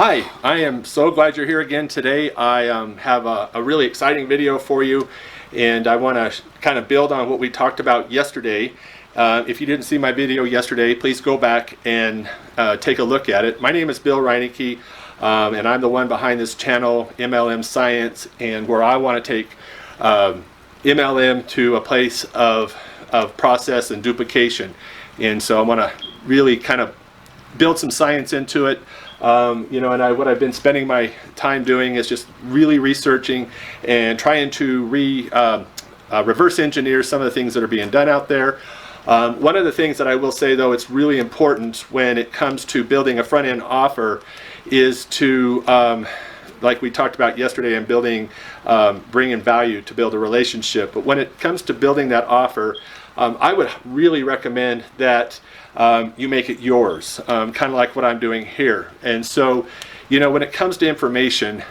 Hi, I am so glad you're here again today. I have a really exciting video for you, and I want to kind of build on what we talked about yesterday. If you didn't see my video yesterday, please go back and take a look at it. My name is Bill Reinicke, and I'm the one behind this channel, MLM Science, and where I want to take MLM to a place of process and duplication. And so I want to really kind of build some science into it. What I've been spending my time doing is just really researching and trying to reverse engineer some of the things that are being done out there. One of the things that I will say, though, it's really important when it comes to building a front-end offer is to, like we talked about yesterday, and bringing value to build a relationship. But when it comes to building that offer, I would really recommend that you make it yours, kind of like what I'm doing here. And so, when it comes to information,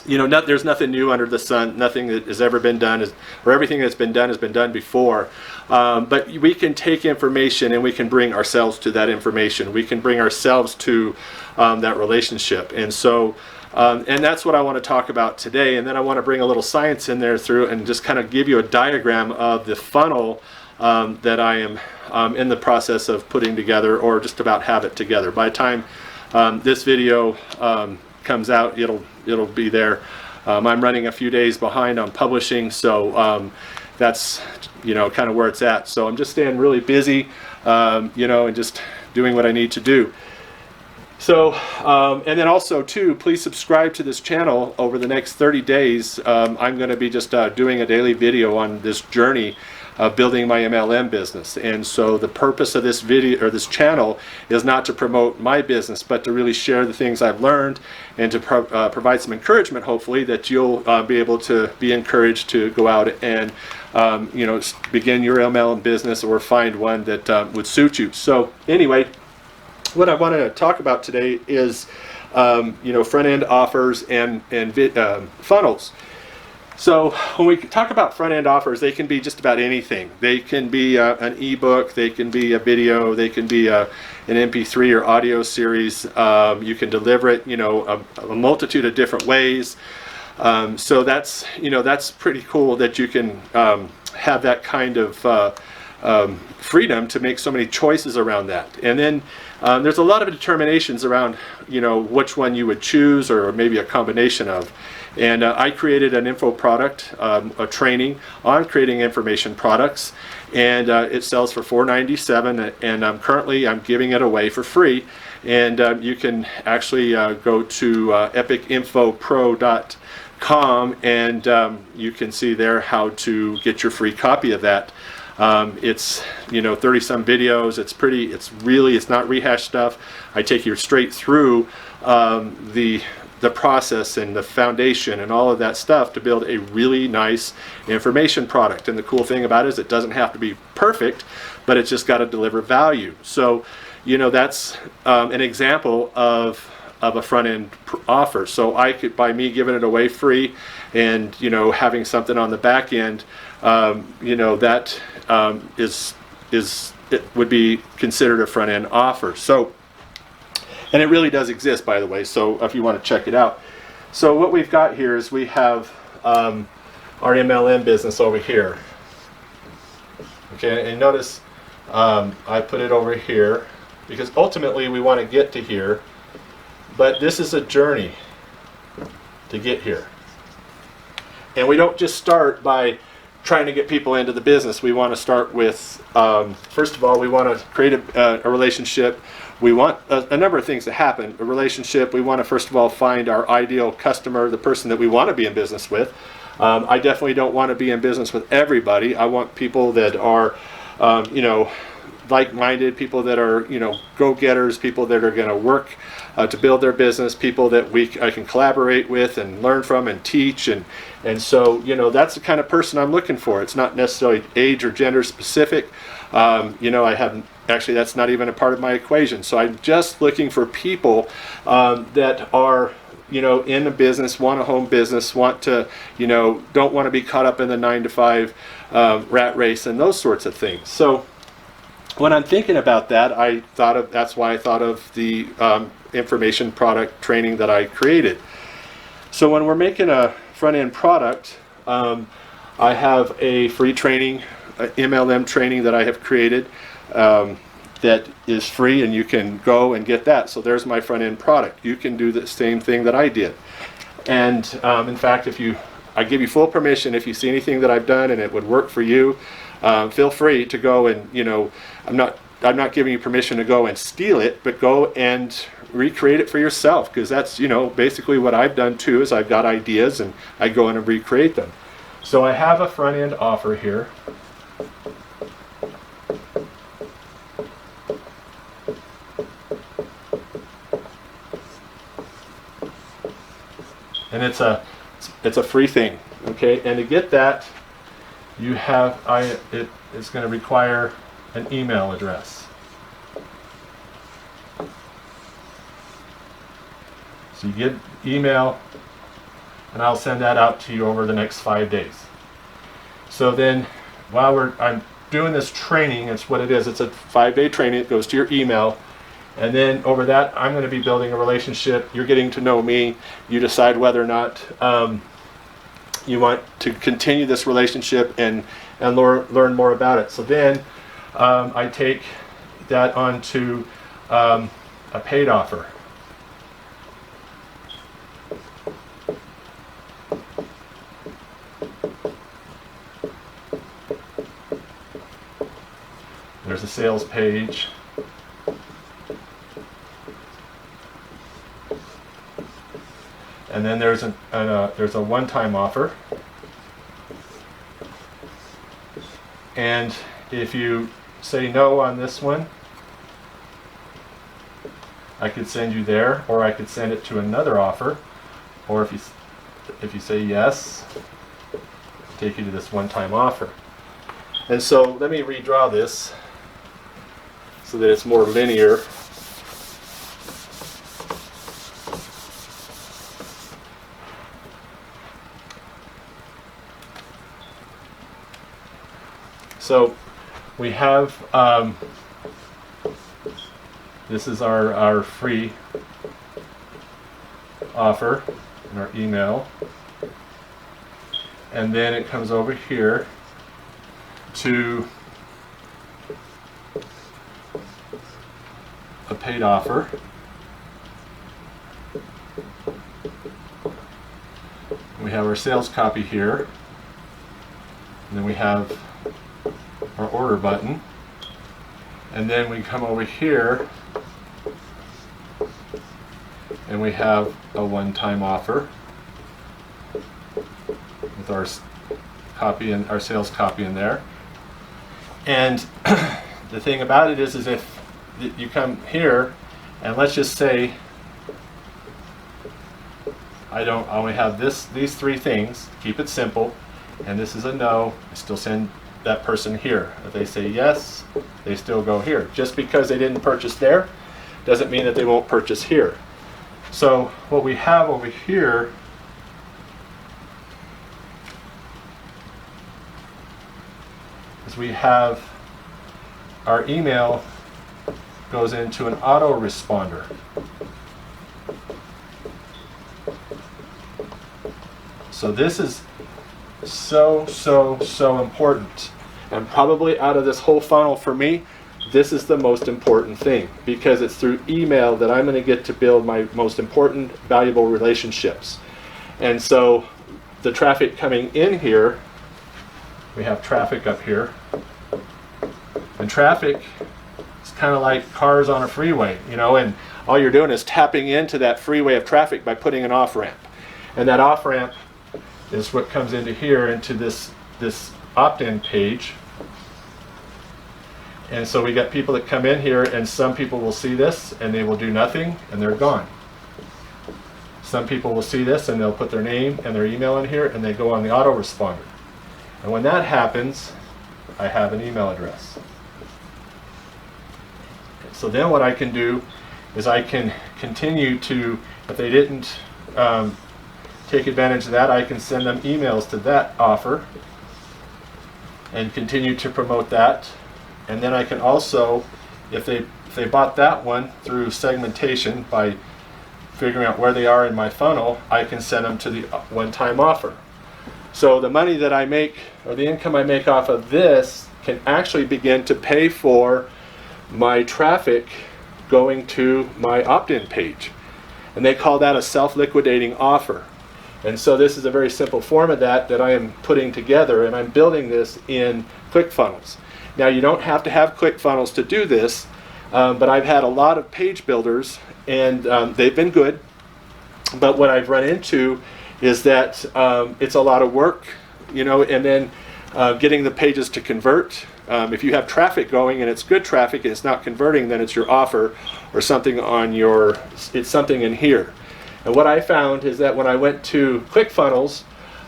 there's nothing new under the sun. Nothing that has ever been done or everything that's been done has been done before. But we can take information and we can bring ourselves to that information. We can bring ourselves to that relationship. And so, and that's what I want to talk about today. And then I want to bring a little science in there through and just kind of give you a diagram of the funnel that I am in the process of putting together, or just about have it together. By the time this video comes out, it'll be there. I'm running a few days behind on publishing, so that's kind of where it's at. So I'm just staying really busy, and just doing what I need to do. So, and then also too, please subscribe to this channel. Over the next 30 days, I'm going to be just doing a daily video on this journey of building my MLM business. And so the purpose of this video, or this channel, is not to promote my business, but to really share the things I've learned and to provide some encouragement, hopefully, that you'll be able to be encouraged to go out and begin your MLM business, or find one that would suit you. So anyway, what I want to talk about today is front-end offers and funnels. So when we talk about front-end offers, they can be just about anything. They can be an ebook, they can be a video, they can be an MP3 or audio series. You can deliver it, a multitude of different ways. So that's pretty cool that you can have that kind of freedom to make so many choices around that. And then there's a lot of determinations around which one you would choose, or maybe a combination of. And I created an info product, a training on creating information products, and it sells for $4.97, and currently I'm giving it away for free. And you can actually go to epicinfopro.com, and you can see there how to get your free copy of that. It's 30 some videos. It's not rehashed stuff. I take you straight through the process and the foundation and all of that stuff to build a really nice information product. And the cool thing about it is it doesn't have to be perfect, but it's just got to deliver value. So that's an example of a front-end offer. So by me giving it away free, and having something on the back end, that it would be considered a front-end offer. So, and it really does exist, by the way, so if you want to check it out. So what we've got here is we have our MLM business over here. Okay, and notice I put it over here because ultimately we want to get to here, but this is a journey to get here. And we don't just start by trying to get people into the business. We want to start with, first of all, we want to create a relationship. We want a number of things to happen. A relationship, we want to first of all find our ideal customer, the person that we want to be in business with. I definitely don't want to be in business with everybody. I want people that are, like-minded, people that are, go-getters, people that are going to work to build their business, people that I can collaborate with and learn from and teach, and so that's the kind of person I'm looking for. It's not necessarily age or gender specific. I haven't actually. That's not even a part of my equation. So I'm just looking for people that are in a business, want a home business, want to don't want to be caught up in the 9-to-5 rat race and those sorts of things. So when I'm thinking about that, that's why I thought of the information product training that I created. So when we're making a front-end product, I have a free training, MLM training that I have created that is free, and you can go and get that. So there's my front-end product. You can do the same thing that I did. And in fact, I give you full permission, if you see anything that I've done and it would work for you, feel free to go and, I'm not giving you permission to go and steal it, but go and recreate it for yourself, because that's, basically what I've done too, is I've got ideas and I go in and recreate them. So I have a front-end offer here. And it's a free thing, okay? And to get that, it is going to require an email address. So you get email, and I'll send that out to you over the next 5 days. So then, while I'm doing this training, it's what it is. It's a 5-day training. It goes to your email. And then over that, I'm going to be building a relationship. You're getting to know me. You decide whether or not you want to continue this relationship and learn more about it. So then I take that onto a paid offer. There's a sales page. And then there's a one-time offer. And if you say no on this one, I could send you there, or I could send it to another offer. Or if you say yes, take you to this one-time offer. And so let me redraw this so that it's more linear. So we have, this is our free offer in our email. And then it comes over here to a paid offer. We have our sales copy here. And then we have our order button, and then we come over here and we have a one-time offer with our copy and our sales copy in there. And the thing about it is if you come here and let's just say I only have these three things, keep it simple, and this is a no, I still send that person here. If they say yes, they still go here. Just because they didn't purchase there doesn't mean that they won't purchase here. So what we have over here is we have our email goes into an autoresponder. So this is so important. And probably out of this whole funnel for me, this is the most important thing, because it's through email that I'm going to get to build my most important, valuable relationships. And so the traffic coming in here, we have traffic up here. And traffic is kind of like cars on a freeway, and all you're doing is tapping into that freeway of traffic by putting an off-ramp. And that off-ramp is what comes into here, into this opt-in page. And so we got people that come in here, and some people will see this and they will do nothing and they're gone. Some people will see this and they'll put their name and their email in here and they go on the autoresponder. And when that happens, I have an email address. So then what I can do is I can continue to, if they didn't take advantage of that, I can send them emails to that offer and continue to promote that. And then I can also, if they if they bought that one through segmentation by figuring out where they are in my funnel, I can send them to the one-time offer. So the money that I make, or the income I make off of this, can actually begin to pay for my traffic going to my opt-in page. And they call that a self-liquidating offer. And so this is a very simple form of that I am putting together, and I'm building this in ClickFunnels. Now, you don't have to have ClickFunnels to do this, but I've had a lot of page builders, and they've been good. But what I've run into is that it's a lot of work, you know, and then getting the pages to convert. If you have traffic going and it's good traffic and it's not converting, then it's your offer or something on your, it's something in here. And what I found is that when I went to ClickFunnels,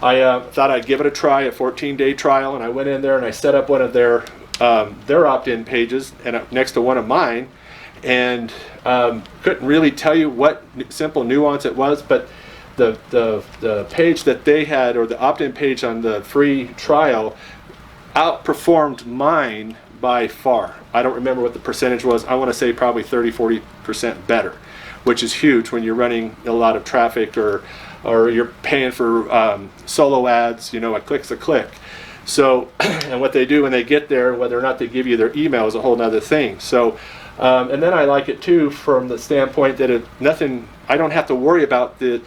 I thought I'd give it a try, a 14-day trial, and I went in there and I set up one of their opt-in pages and next to one of mine, and couldn't really tell you what simple nuance it was, but the page that they had, or the opt-in page on the free trial, outperformed mine by far. I don't remember what the percentage was. I want to say probably 30-40% better, which is huge when you're running a lot of traffic, or you're paying for solo ads. You know, a click's a click. So, and what they do when they get there, whether or not they give you their email, is a whole other thing. So, and then I like it too from the standpoint that I don't have to worry about the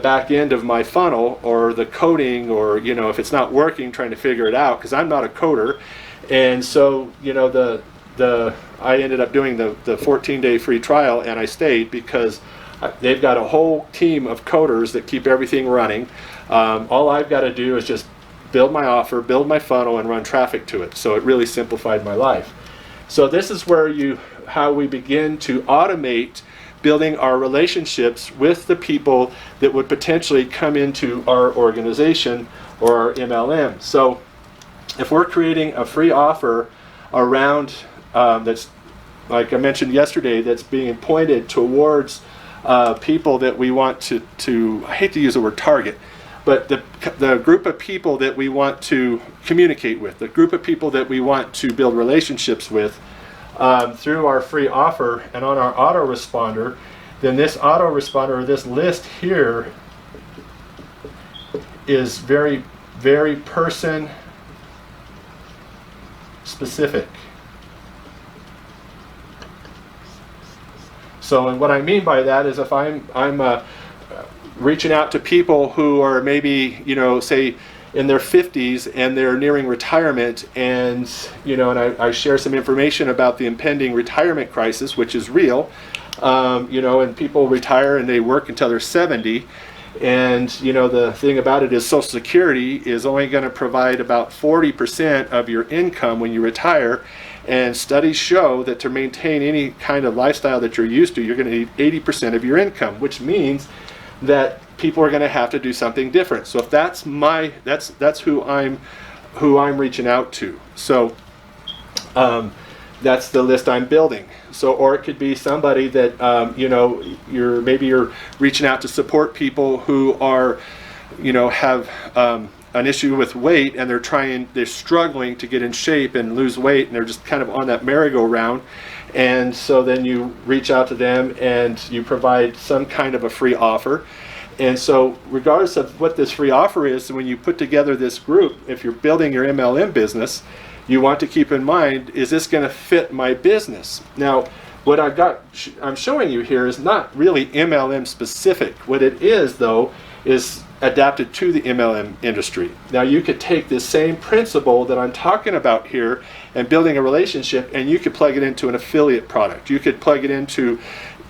back end of my funnel, or the coding, or, you know, if it's not working, trying to figure it out, because I'm not a coder. And so, you know, I ended up doing the 14-day free trial, and I stayed because they've got a whole team of coders that keep everything running. All I've got to do is just build my offer, build my funnel, and run traffic to it. So it really simplified my life. So this is where how we begin to automate building our relationships with the people that would potentially come into our organization or our MLM. So if we're creating a free offer around that's, like I mentioned yesterday, that's being pointed towards people that we want to, I hate to use the word target, but the group of people that we want to communicate with, the group of people that we want to build relationships with, through our free offer and on our autoresponder, then this autoresponder, or this list here, is very, very person specific. So, and what I mean by that is, if I'm reaching out to people who are maybe, you know, say in their 50s and they're nearing retirement, and, you know, and I share some information about the impending retirement crisis, which is real, you know, and people retire and they work until they're 70, and, you know, the thing about it is Social Security is only going to provide about 40% of your income when you retire, and studies show that to maintain any kind of lifestyle that you're used to, you're going to need 80% of your income, which means that people are going to have to do something different. So if that's that's who I'm reaching out to. So that's the list I'm building. So, or it could be somebody that you know, you're reaching out to support people who are, you know, have an issue with weight, and they're struggling to get in shape and lose weight, and they're just kind of on that merry-go-round. And so then you reach out to them and you provide some kind of a free offer. And so regardless of what this free offer is, when you put together this group, if you're building your MLM business, you want to keep in mind, is this going to fit my business? Now, what I'm showing you here is not really MLM specific. What it is, though, is adapted to the MLM industry. Now, you could take this same principle that I'm talking about here and building a relationship, and you could plug it into an affiliate product. You could plug it into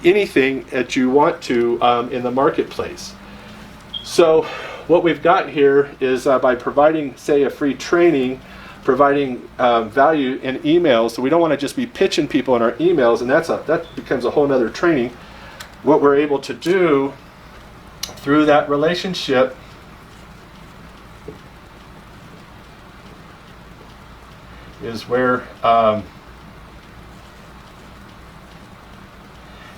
anything that you want to in the marketplace. So what we've got here is by providing, say, a free training, providing value in emails. So we don't want to just be pitching people in our emails, and that becomes a whole nother training. What we're able to do through that relationship is we're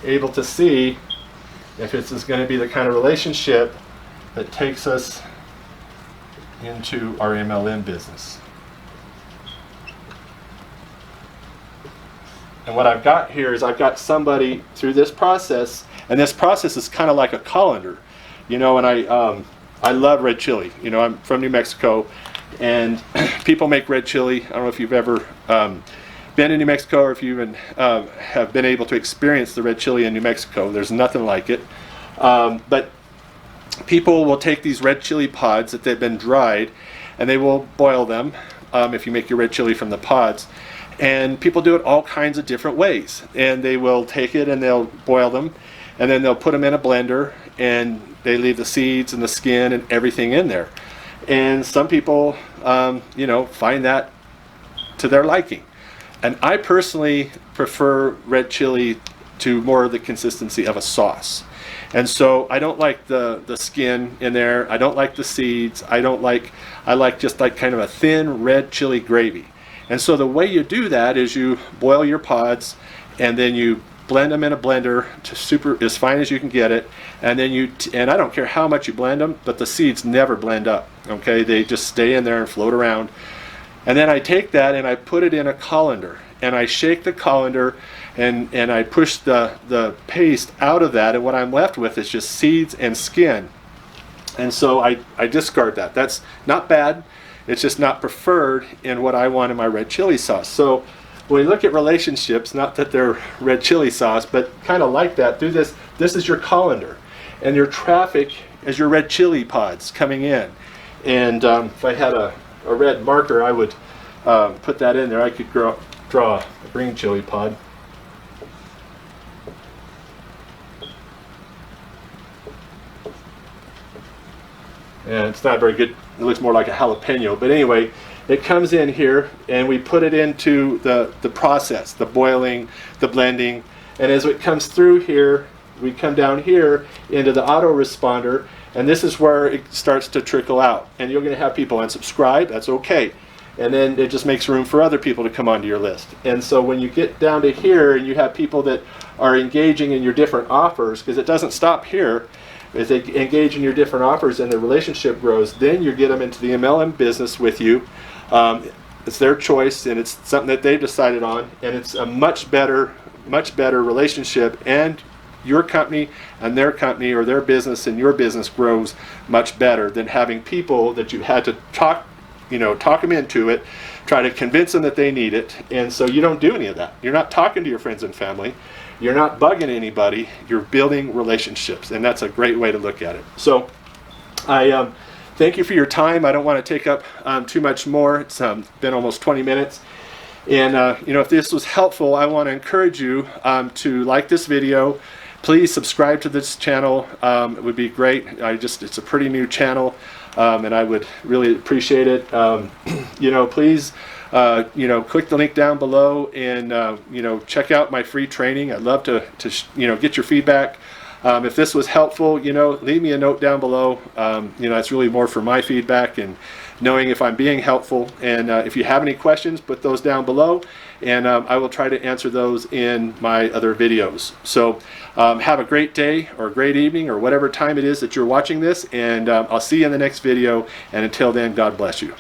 able to see if this is going to be the kind of relationship that takes us into our MLM business. And what I've got here is I've got somebody through this process, and this process is kind of like a colander, you know. And I love red chili. You know, I'm from New Mexico, and people make red chili. I don't know if you've ever been in New Mexico, or if you even have been able to experience the red chili in New Mexico. There's nothing like it. But people will take these red chili pods that they've been dried, and they will boil them if you make your red chili from the pods. And people do it all kinds of different ways. And they will take it and they'll boil them, and then they'll put them in a blender, and they leave the seeds and the skin and everything in there. And some people, you know, find that to their liking. And I personally prefer red chili to more of the consistency of a sauce. And so I don't like the skin in there. I don't like the seeds. I like just like kind of a thin red chili gravy. And so the way you do that is you boil your pods, and then you blend them in a blender to as fine as you can get it. And then and I don't care how much you blend them, but the seeds never blend up. Okay, they just stay in there and float around. And then I take that and I put it in a colander, and I shake the colander, and I push the paste out of that, and what I'm left with is just seeds and skin. And so I discard that. That's not bad. It's just not preferred in what I want in my red chili sauce. So when we look at relationships, not that they're red chili sauce, but kind of like that, through this is your colander, and your traffic is your red chili pods coming in. And if I had a red marker, I would put that in there. I could draw a green chili pod. And it's not very good. It looks more like a jalapeno. But anyway, it comes in here, and we put it into the process, the boiling, the blending. And as it comes through here, we come down here into the autoresponder, and this is where it starts to trickle out. And you're going to have people unsubscribe. That's okay. And then it just makes room for other people to come onto your list. And so when you get down to here and you have people that are engaging in your different offers, because it doesn't stop here, as they engage in your different offers and the relationship grows, then you get them into the MLM business with you. It's their choice, and it's something that they decided on, and it's a much better relationship, and your company and their company, or their business and your business, grows much better than having people that you had to talk them into it, try to convince them that they need it. And so you don't do any of that. You're not talking to your friends and family. You're not bugging anybody. You're building relationships, and that's a great way to look at it. So I thank you for your time. I don't want to take up too much more. It's been almost 20 minutes. And if this was helpful, I want to encourage you to like this video. Please subscribe to this channel. It would be great. It's a pretty new channel, and I would really appreciate it. Please click the link down below, and check out my free training. I'd love to get your feedback. If this was helpful, leave me a note down below. It's really more for my feedback and knowing if I'm being helpful. And if you have any questions, put those down below, and I will try to answer those in my other videos. So have a great day or a great evening or whatever time it is that you're watching this, and I'll see you in the next video. And until then, God bless you.